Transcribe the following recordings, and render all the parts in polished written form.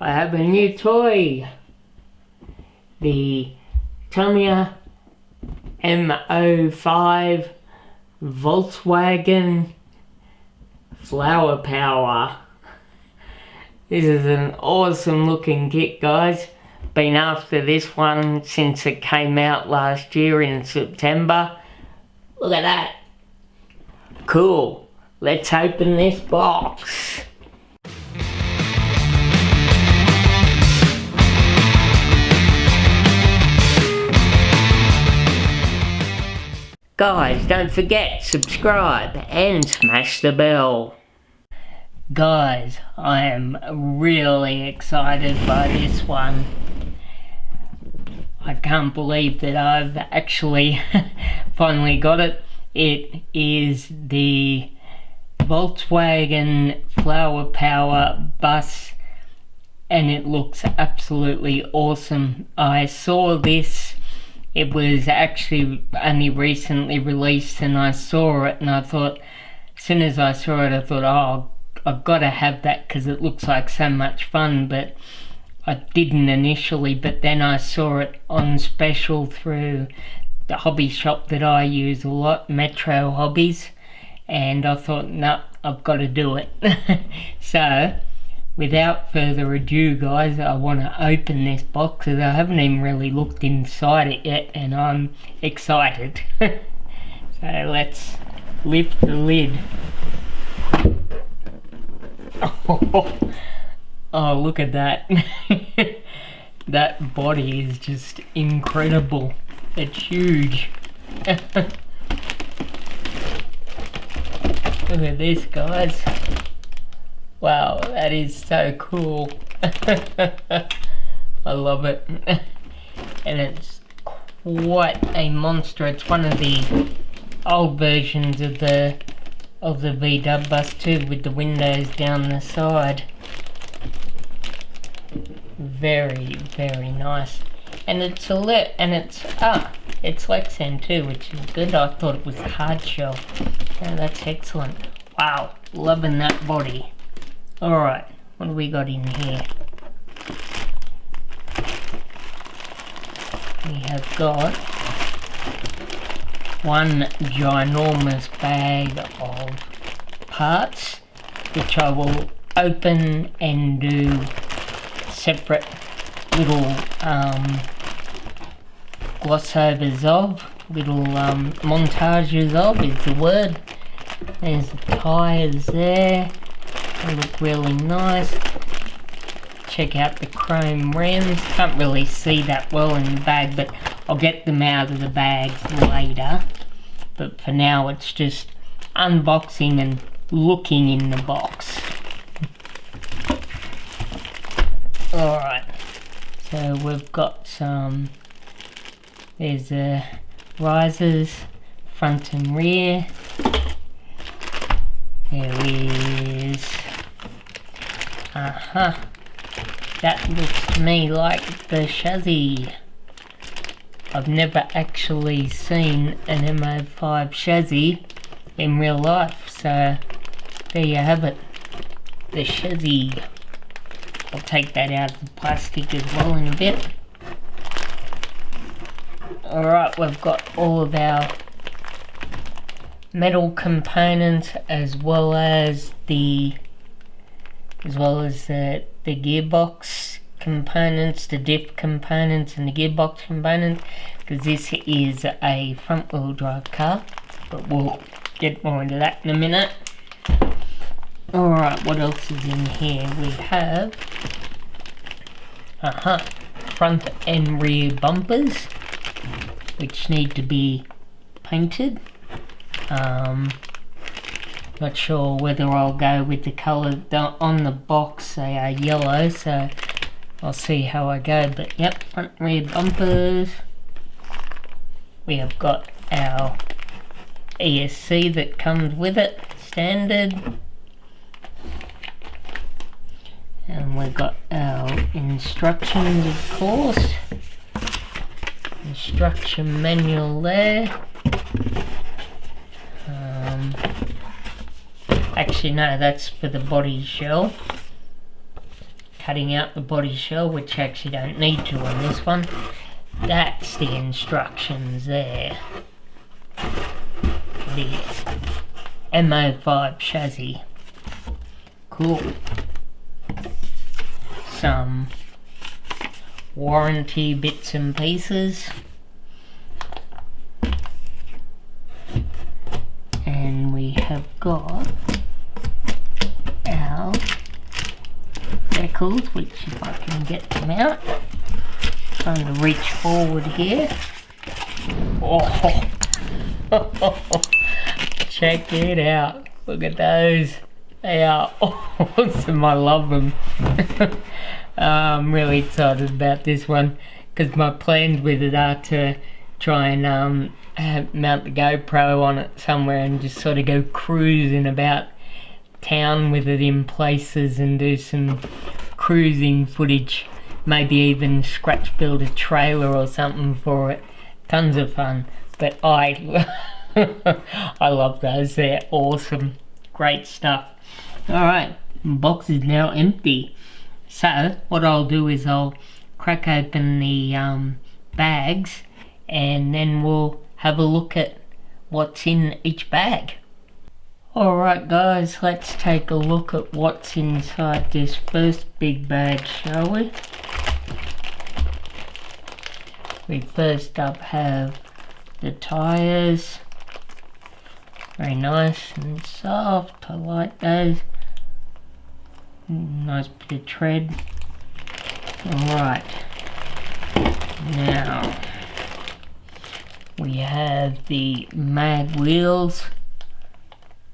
I have a new toy. The Tamiya M-05 Volkswagen Flower Power. This is an awesome looking kit, guys. Been after this one since it came out last year in September. Look at that. Cool. Let's open this box. Guys, don't forget, subscribe and smash the bell. Guys, I am really excited by this one. I can't believe that I've actually finally got it. It is the Volkswagen Flower Power bus, and it looks absolutely awesome. I saw this, it was actually only recently released, and I saw it and I thought, as soon as I saw it, I thought, oh, I've got to have that because it looks like so much fun. But I didn't initially, but then I saw it on special through the hobby shop that I use a lot, Metro Hobbies, and I thought, no, I've got to do it. So without further ado, guys, I want to open this box because I haven't even really looked inside it yet, and I'm excited. So let's lift the lid. Oh, look at that. That body is just incredible. It's huge. Look at this, guys. Wow, that is so cool. I love it. And it's quite a monster. It's one of the old versions of the VW bus too, with the windows down the side. Very, very nice. And it's it's Lexan too, which is good. I thought it was hard shell. Oh, that's excellent. Wow, loving that body. Alright, what do we got in here? We have got one ginormous bag of parts, which I will open and do separate little gloss overs of, little montages of is the word. There's the tyres there, they look really nice. Check out the chrome rims. Can't really see that well in the bag, but I'll get them out of the bag later. But for now it's just unboxing and looking in the box. Alright, so we've got some, there's risers, front and rear. There is, that looks to me like the chassis. I've never actually seen an M-05 chassis in real life, so there you have it, the chassis. I'll take that out of the plastic as well in a bit. Alright, we've got all of our metal components as well as the gearbox components, the diff components and the gearbox components, because this is a front wheel drive car, but we'll get more into that in a minute. Alright, what else is in here? We have front and rear bumpers, which need to be painted. Not sure whether I'll go with the colour on the box. They are yellow, so I'll see how I go. But yep, front and rear bumpers. We have got our ESC that comes with it, standard. And we've got our instructions, of course. Instruction manual there. Actually no, that's for the body shell. cutting out the body shell, which I actually don't need to on this one. That's the instructions there. The M-05 chassis. Cool. Some warranty bits and pieces. And we have got our decals, which if I can get them out. Trying to reach forward here. Oh, check it out. Look at those. They are awesome. I love them. I'm really excited about this one because my plans with it are to try and mount the GoPro on it somewhere and just sort of go cruising about town with it in places and do some cruising footage. Maybe even scratch build a trailer or something for it. Tons of fun. But I love those. They're awesome. Great stuff. Alright, the box is now empty. So what I'll do is I'll crack open the bags and then we'll have a look at what's in each bag. Alright guys, let's take a look at what's inside this first big bag, shall we? We first up have the tyres. Very nice and soft, I like those. Nice bit of tread. Alright, now we have the mag wheels.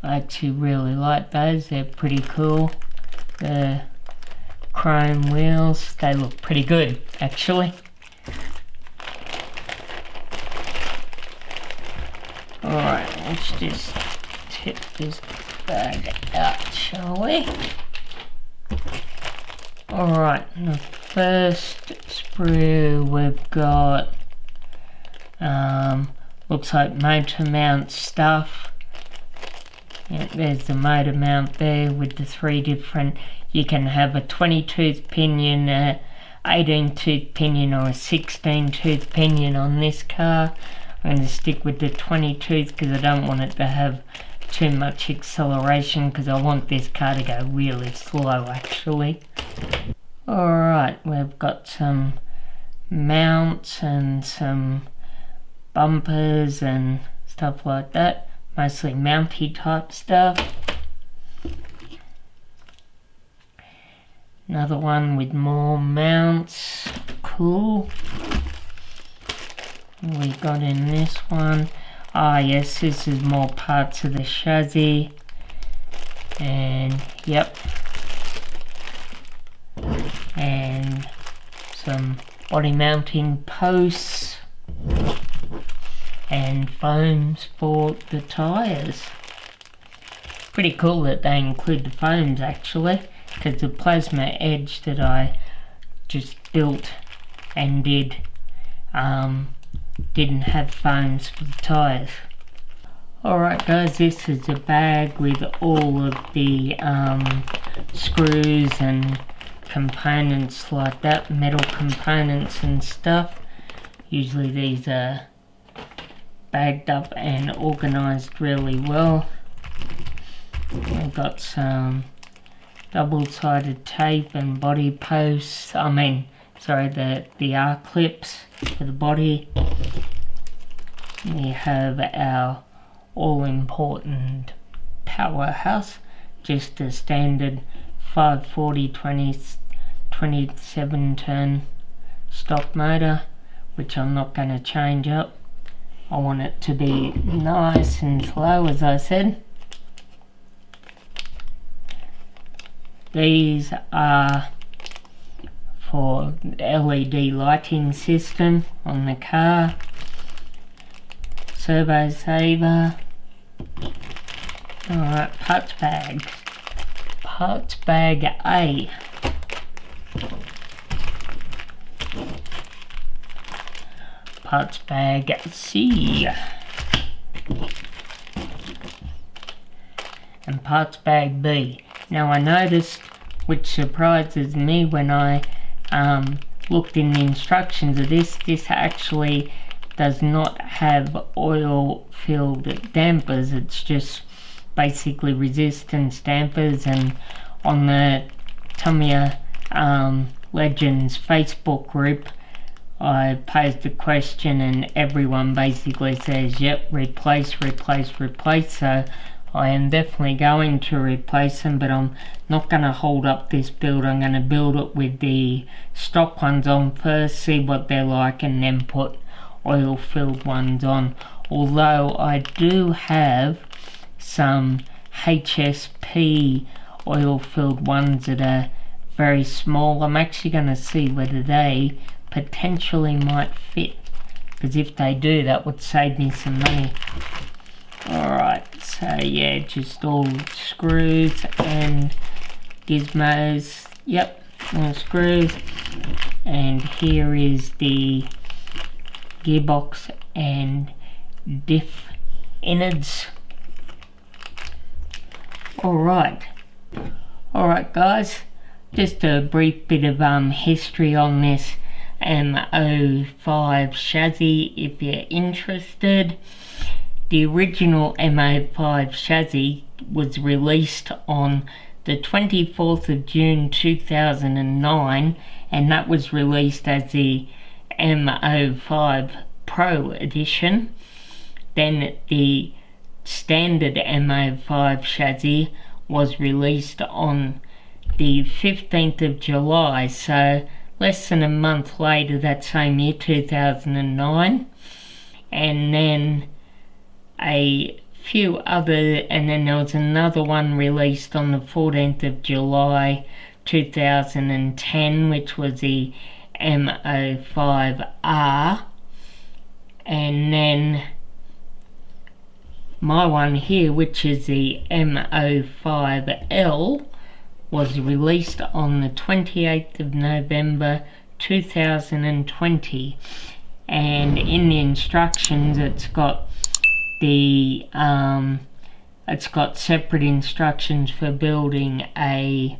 I actually really like those, they're pretty cool. The chrome wheels, they look pretty good actually. Alright, let's just tip this bag out, shall we? Alright, the first sprue we've got looks like motor mount stuff. Yeah, there's the motor mount there with the 3 different, you can have a 20 tooth pinion, a 18 tooth pinion or a 16 tooth pinion on this car. I'm going to stick with the 20 tooth because I don't want it to have too much acceleration because I want this car to go really slow actually. Alright, we've got some mounts and some bumpers and stuff like that. Mostly mounty type stuff. Another one with more mounts. Cool. We got in this one. Ah yes, this is more parts of the chassis. And yep. And some body mounting posts. And foams for the tyres. Pretty cool that they include the foams actually. Because the plasma edge that I just built and didn't have foams for the tyres. Alright guys, this is a bag with all of the screws and components like that, metal components and stuff. Usually these are bagged up and organised really well. We've got some double-sided tape and body posts, the R-clips for the body. We have our all-important powerhouse, just a standard 540 27 turn stock motor, which I'm not going to change up. I want it to be nice and slow, as I said. These are for LED lighting system on the car. Servo saver. Alright, parts bag. Parts bag A. Parts bag C. And parts bag B. Now I noticed which surprises me when I looked in the instructions of this. This actually does not have oil-filled dampers. It's just basically resistance dampers. And on the Tamiya Legends Facebook group, I posed a question and everyone basically says, yep, replace. So I am definitely going to replace them, but I'm not going to hold up this build. I'm going to build it with the stock ones on first, see what they're like, and then put oil-filled ones on. Although I do have some HSP oil-filled ones that are very small. I'm actually going to see whether they potentially might fit, because if they do, that would save me some money. Alright, so yeah, just all screws and gizmos. Yep, all screws. And here is the gearbox and diff innards. Alright guys, just a brief bit of history on this M-05 chassis if you're interested. The original M-05 chassis was released on the 24th of June 2009, and that was released as the M-05 Pro Edition. Then the standard M-05 chassis was released on the 15th of July, so less than a month later that same year, 2009. And then there was another one released on the 14th of July 2010, which was the M-05R. And then my one here, which is the M-05L, was released on the 28th of November 2020. And in the instructions it's got separate instructions for building a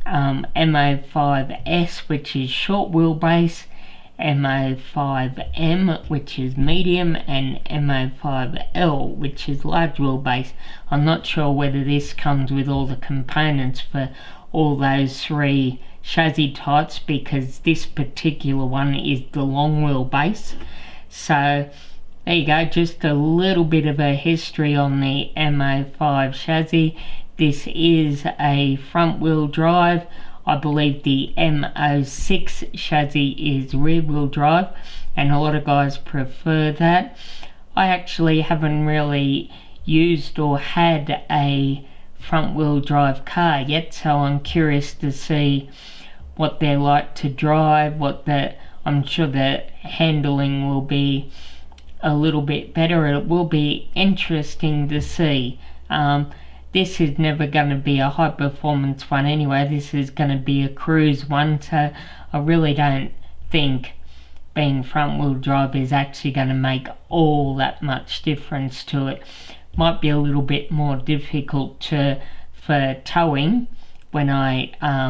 M-05S, which is short wheelbase, M-05M, which is medium, and M-05L, which is large wheelbase. I'm not sure whether this comes with all the components for all those three chassis types, because this particular one is the long wheelbase. So there you go, just a little bit of a history on the M-05 chassis. This is a front wheel drive. I believe the M-06 chassis is rear wheel drive, and a lot of guys prefer that. I actually haven't really used or had a front wheel drive car yet, so I'm curious to see what they're like to drive. I'm sure the handling will be a little bit better. It will be interesting to see. This is never going to be a high performance one anyway. This is going to be a cruise one, so I really don't think being front wheel drive is actually going to make all that much difference to it. Might be a little bit more difficult for towing when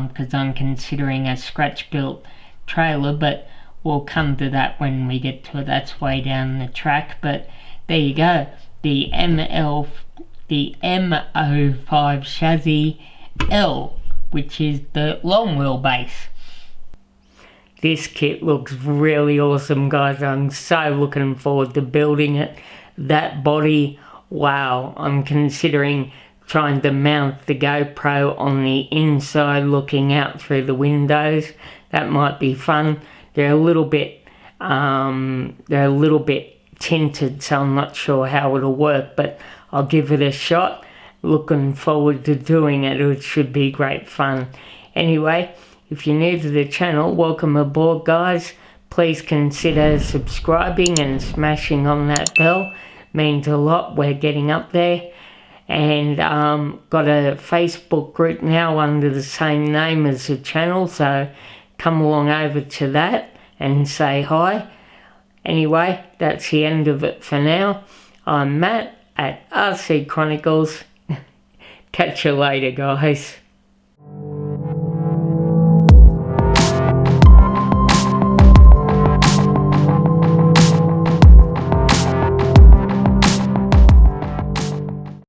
because I'm considering a scratch built trailer, but we'll come to that when we get to it. That's way down the track. But there you go, the M-05 chassis L, which is the long wheelbase. This kit looks really awesome, guys. I'm so looking forward to building it. That body, wow. I'm considering trying to mount the GoPro on the inside looking out through the windows. That might be fun. They're a little bit tinted, so I'm not sure how it'll work, but I'll give it a shot. Looking forward to doing it. It should be great fun. Anyway, if you're new to the channel, welcome aboard, guys. Please consider subscribing and smashing on that bell. Means a lot. We're getting up there. And got a Facebook group now under the same name as the channel, so come along over to that and say hi. Anyway, that's the end of it for now. I'm Matt at RC Chronicles. Catch you later, guys.